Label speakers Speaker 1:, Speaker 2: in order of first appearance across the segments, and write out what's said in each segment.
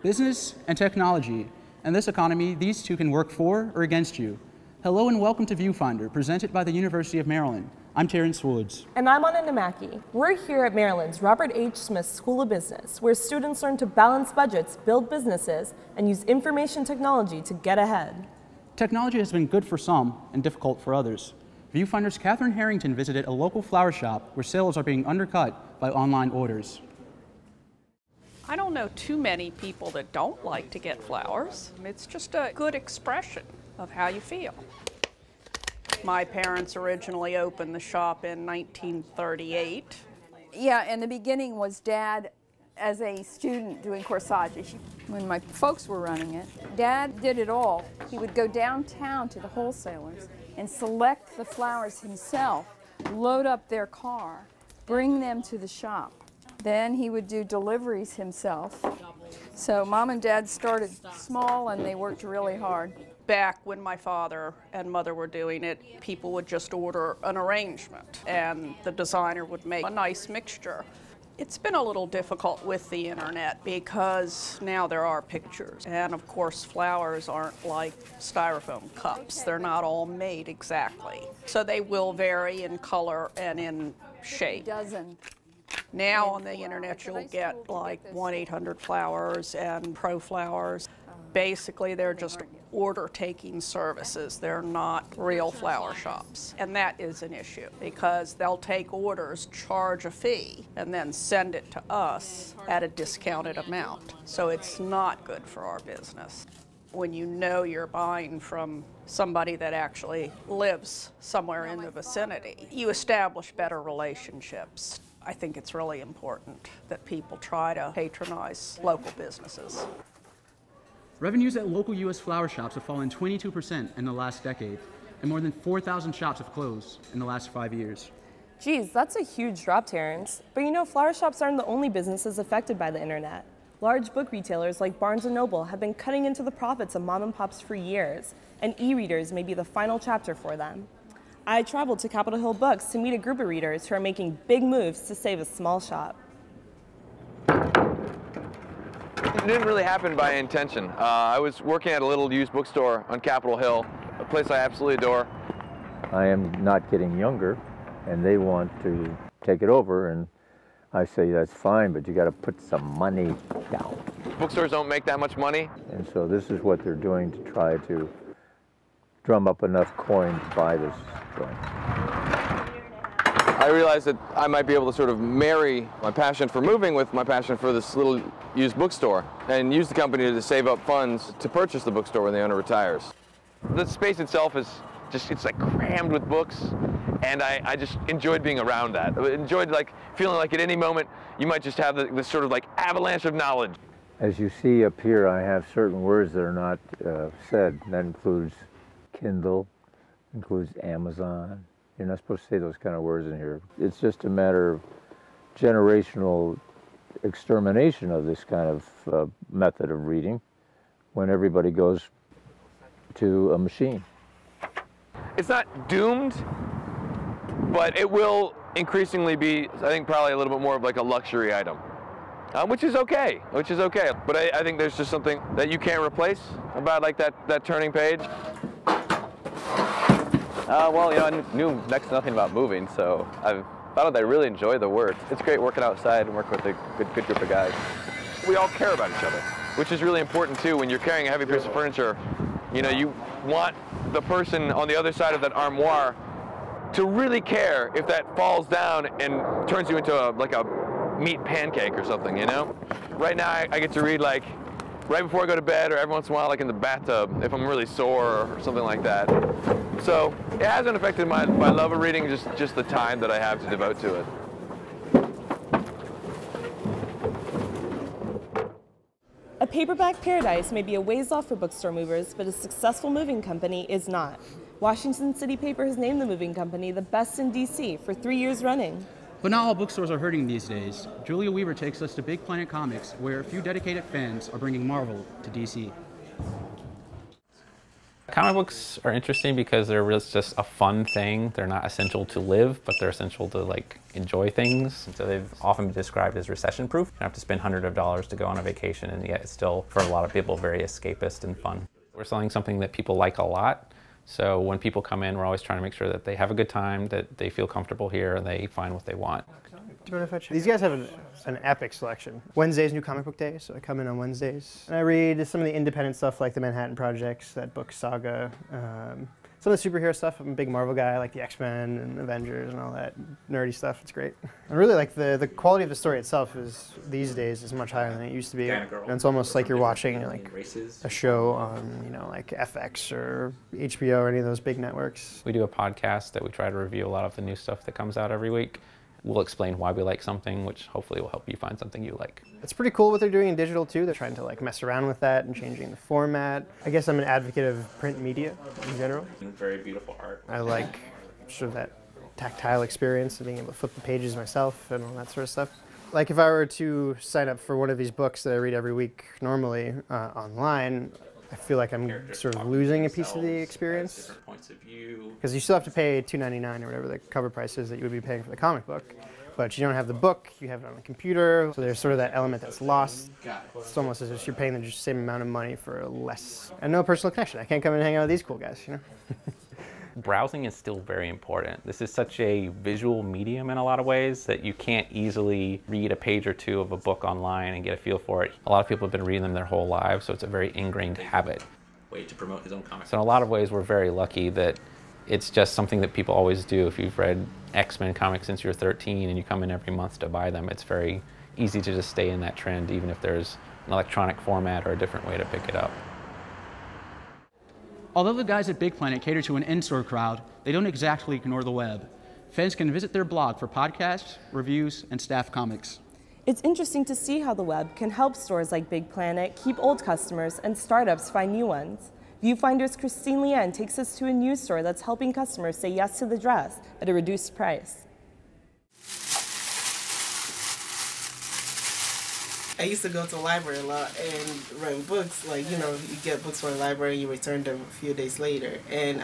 Speaker 1: Business and technology. In this economy, these two can work for or against you. Hello and welcome to ViewFinder, presented by the University of Maryland. I'm Terrence Woods.
Speaker 2: And I'm Anna Namaki. We're here at Maryland's Robert H. Smith School of Business, where students learn to balance budgets, build businesses, and use information technology to get ahead.
Speaker 1: Technology has been good for some and difficult for others. ViewFinder's Catherine Harrington visited a local flower shop where sales are being undercut by online orders.
Speaker 3: I don't know too many people that don't like to get flowers. It's just a good expression of how you feel. My parents originally opened the shop in 1938.
Speaker 4: Yeah, and the beginning was Dad as a student doing corsage. When my folks were running it, Dad did it all. He would go downtown to the wholesalers and select the flowers himself, load up their car, bring them to the shop. Then he would do deliveries himself. So Mom and Dad started small and they worked really hard.
Speaker 3: Back when my father and mother were doing it, people would just order an arrangement and the designer would make a nice mixture. It's been a little difficult with the internet because now there are pictures. And of course, flowers aren't like styrofoam cups. They're not all made exactly. So they will vary in color and in shape. Now on the internet you'll get like 1-800-Flowers and Pro Flowers. Basically they're just order-taking services. They're not real flower shops. And that is an issue because they'll take orders, charge a fee, and then send it to us at a discounted amount. So it's not good for our business. When you know you're buying from somebody that actually lives somewhere in the vicinity, you establish better relationships. I think it's really important that people try to patronize local businesses.
Speaker 1: Revenues at local U.S. flower shops have fallen 22% in the last decade, and more than 4,000 shops have closed in the last 5 years.
Speaker 2: Geez, that's a huge drop, Terrence. But you know, flower shops aren't the only businesses affected by the internet. Large book retailers like Barnes & Noble have been cutting into the profits of mom and pops for years, and e-readers may be the final chapter for them. I traveled to Capitol Hill Books to meet a group of readers who are making big moves to save a small shop.
Speaker 5: It didn't really happen by intention. I was working at a little used bookstore on Capitol Hill, a place I absolutely adore.
Speaker 6: I am not getting younger, and they want to take it over, and I say that's fine, but you got to put some money down.
Speaker 5: Bookstores don't make that much money.
Speaker 6: And so this is what they're doing to try to drum up enough coin to buy this joint.
Speaker 5: I realized that I might be able to sort of marry my passion for moving with my passion for this little used bookstore and use the company to save up funds to purchase the bookstore when the owner retires. The space itself is just, it's like crammed with books, and I just enjoyed being around that. I enjoyed like feeling like at any moment you might just have this sort of like avalanche of knowledge.
Speaker 6: As you see up here, I have certain words that are not said. That includes Kindle, includes Amazon. You're not supposed to say those kind of words in here. It's just a matter of generational extermination of this kind of method of reading when everybody goes to a machine.
Speaker 5: It's not doomed, but it will increasingly be, I think, probably a little bit more of like a luxury item, which is okay, But I think there's just something that you can't replace about like that turning page.
Speaker 7: Well, you know, I knew next to nothing about moving, so I've found that I really enjoy the work. It's great working outside and working with a good group of guys.
Speaker 5: We all care about each other, which is really important too. When you're carrying a heavy piece of furniture, you know, you want the person on the other side of that armoire to really care if that falls down and turns you into like a meat pancake or something, you know? Right now I get to read like right before I go to bed, or every once in a while like in the bathtub if I'm really sore or something like that. So it hasn't affected my love of reading, just the time that I have to devote to it.
Speaker 2: A paperback paradise may be a ways off for bookstore movers, but a successful moving company is not. Washington City Paper has named the moving company the best in DC for 3 years running.
Speaker 1: But not all bookstores are hurting these days. Julia Weaver takes us to Big Planet Comics, where a few dedicated fans are bringing Marvel to DC.
Speaker 8: Comic books are interesting because they're really just a fun thing. They're not essential to live, but they're essential to like enjoy things. And so they've often been described as recession-proof. You don't have to spend hundreds of dollars to go on a vacation, and yet it's still, for a lot of people, very escapist and fun. We're selling something that people like a lot. So when people come in, we're always trying to make sure that they have a good time, that they feel comfortable here, and they find what they want.
Speaker 9: Do you want to fetch? These guys have an epic selection. Wednesday's New Comic Book Day, so I come in on Wednesdays. And I read some of the independent stuff like the Manhattan Projects, that book Saga, some of the superhero stuff. I'm a big Marvel guy, like the X-Men and Avengers and all that nerdy stuff. It's great. I really like the quality of the story itself is, these days, is much higher than it used to be. And it's almost like you're watching like a show on, you know, like FX or HBO or any of those big networks.
Speaker 8: We do a podcast that we try to review a lot of the new stuff that comes out every week. We'll explain why we like something, which hopefully will help you find something you like.
Speaker 9: It's pretty cool what they're doing in digital too. They're trying to like mess around with that and changing the format. I guess I'm an advocate of print media in general.
Speaker 8: Very beautiful art.
Speaker 9: I like sort of that tactile experience of being able to flip the pages myself and all that sort of stuff. Like if I were to sign up for one of these books that I read every week normally online, I feel like I'm sort of losing a piece of the experience. Because you still have to pay $2.99 or whatever the cover price is that you would be paying for the comic book. But you don't have the book, you have it on the computer, so there's sort of that element that's lost. It's almost as if you're paying the same amount of money for less. And no personal connection. I can't come and hang out with these cool guys, you know?
Speaker 8: Browsing is still very important. This is such a visual medium in a lot of ways that you can't easily read a page or two of a book online and get a feel for it. A lot of people have been reading them their whole lives, so it's a very ingrained habit. Way to promote his own comics. So in a lot of ways, we're very lucky that it's just something that people always do. If you've read X-Men comics since you're 13 and you come in every month to buy them, it's very easy to just stay in that trend, even if there's an electronic format or a different way to pick it up.
Speaker 1: Although the guys at Big Planet cater to an in-store crowd, they don't exactly ignore the web. Fans can visit their blog for podcasts, reviews, and staff comics.
Speaker 2: It's interesting to see how the web can help stores like Big Planet keep old customers and startups find new ones. ViewFinder's Christine Lien takes us to a news store that's helping customers say yes to the dress at a reduced price.
Speaker 10: I used to go to the library a lot and rent books. Like, you know, you get books from the library, you return them a few days later. And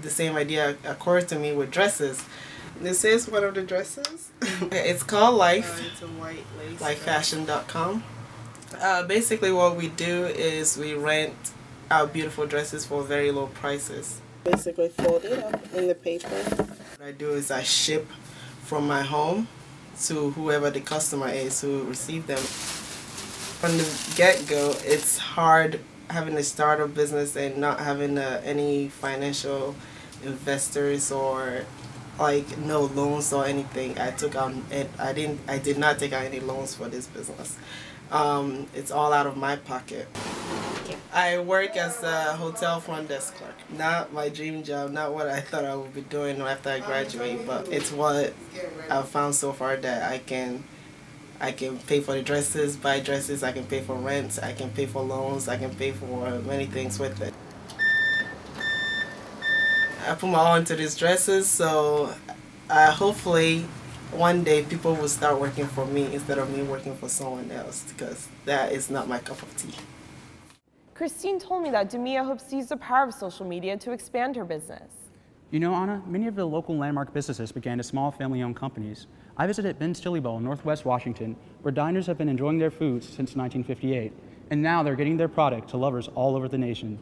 Speaker 10: the same idea occurred to me with dresses. This is one of the dresses. It's called Life. It's a white lace. Lifefashion.com. Basically what we do is we rent out beautiful dresses for very low prices. Basically fold it up in the paper. What I do is I ship from my home to whoever the customer is who received them. From the get-go, it's hard having to start a business and not having any financial investors or like no loans or anything. I did not take out any loans for this business. It's all out of my pocket. I work as a hotel front desk clerk. Not my dream job, not what I thought I would be doing after I graduate, but it's what I've found so far that I can pay for the dresses, buy dresses, I can pay for rent, I can pay for loans, I can pay for many things with it. I put my all into these dresses, so hopefully one day people will start working for me instead of me working for someone else, because that is not my cup of tea.
Speaker 2: Christine told me that Demia hopes to use the power of social media to expand her business.
Speaker 1: You know, Anna, many of the local landmark businesses began as small family-owned companies. I visited Ben's Chili Bowl in Northwest Washington, where diners have been enjoying their foods since 1958, and now they're getting their product to lovers all over the nation.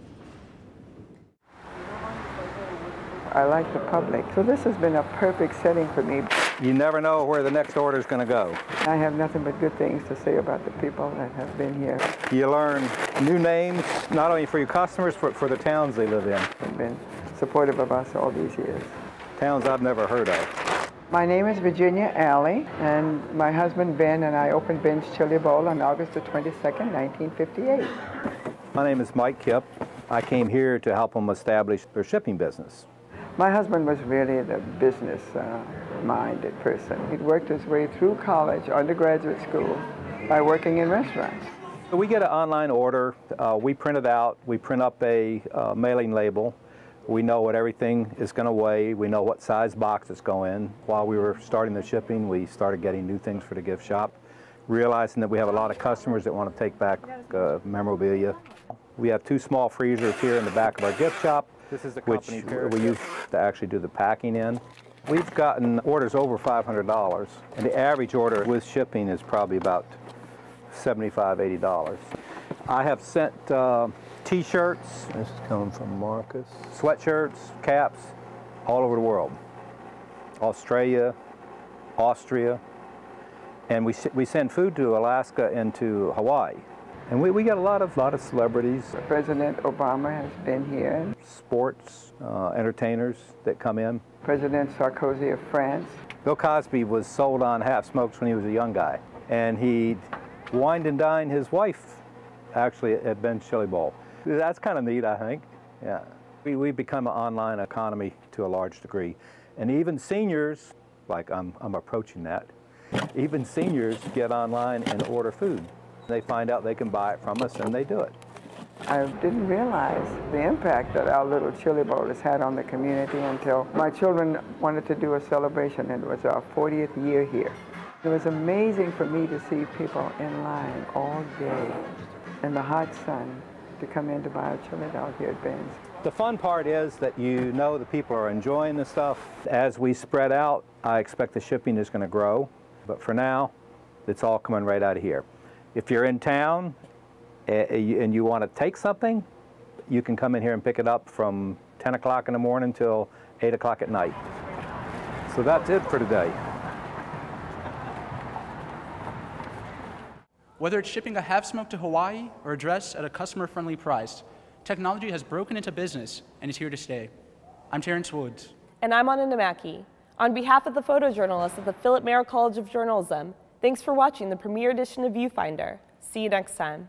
Speaker 11: I like the public, so this has been a perfect setting for me.
Speaker 12: You never know where the next order is going to go.
Speaker 11: I have nothing but good things to say about the people that have been here.
Speaker 12: You learn new names, not only for your customers, but for the towns they live in.
Speaker 11: They've been supportive of us all these years.
Speaker 12: Towns I've never heard of.
Speaker 11: My name is Virginia Alley, and my husband Ben and I opened Ben's Chili Bowl on August the 22nd, 1958.
Speaker 12: My name is Mike Kipp. I came here to help them establish their shipping business.
Speaker 11: My husband was really the business-minded person. He'd worked his way through college, undergraduate school, by working in restaurants.
Speaker 12: So we get an online order, we print it out, we print up a mailing label. We know what everything is going to weigh, we know what size box it's going in. While we were starting the shipping, we started getting new things for the gift shop, realizing that we have a lot of customers that want to take back memorabilia. We have 2 small freezers here in the back of our gift shop. This is the company which we use to actually do the packing in. We've gotten orders over $500, and the average order with shipping is probably about $75, $80. I have sent T-shirts.
Speaker 6: This is coming from Marcus.
Speaker 12: Sweatshirts, caps, all over the world. Australia, Austria, and we send food to Alaska and to Hawaii. And we get a lot of celebrities.
Speaker 11: President Obama has been here.
Speaker 12: Sports, entertainers that come in.
Speaker 11: President Sarkozy of France.
Speaker 12: Bill Cosby was sold on half smokes when he was a young guy. And he wined and dined his wife, actually, at Ben's Chili Bowl. That's kind of neat, I think. Yeah. We've become an online economy to a large degree. And even seniors, like I'm approaching that, even seniors get online and order food. They find out they can buy it from us, and they do it.
Speaker 11: I didn't realize the impact that our little chili bowl has had on the community until my children wanted to do a celebration, and it was our 40th year here. It was amazing for me to see people in line all day in the hot sun to come in to buy a chili dog here at Ben's.
Speaker 12: The fun part is that you know the people are enjoying the stuff. As we spread out, I expect the shipping is going to grow, but for now, it's all coming right out of here. If you're in town and you want to take something, you can come in here and pick it up from 10 o'clock in the morning till 8 o'clock at night. So that's it for today.
Speaker 1: Whether it's shipping a half-smoke to Hawaii or a dress at a customer-friendly price, technology has broken into business and is here to stay. I'm Terrence Woods.
Speaker 2: And I'm Anna Namaki. On behalf of the photojournalists at the Philip Merrill College of Journalism, thanks for watching the premiere edition of ViewFinder. See you next time.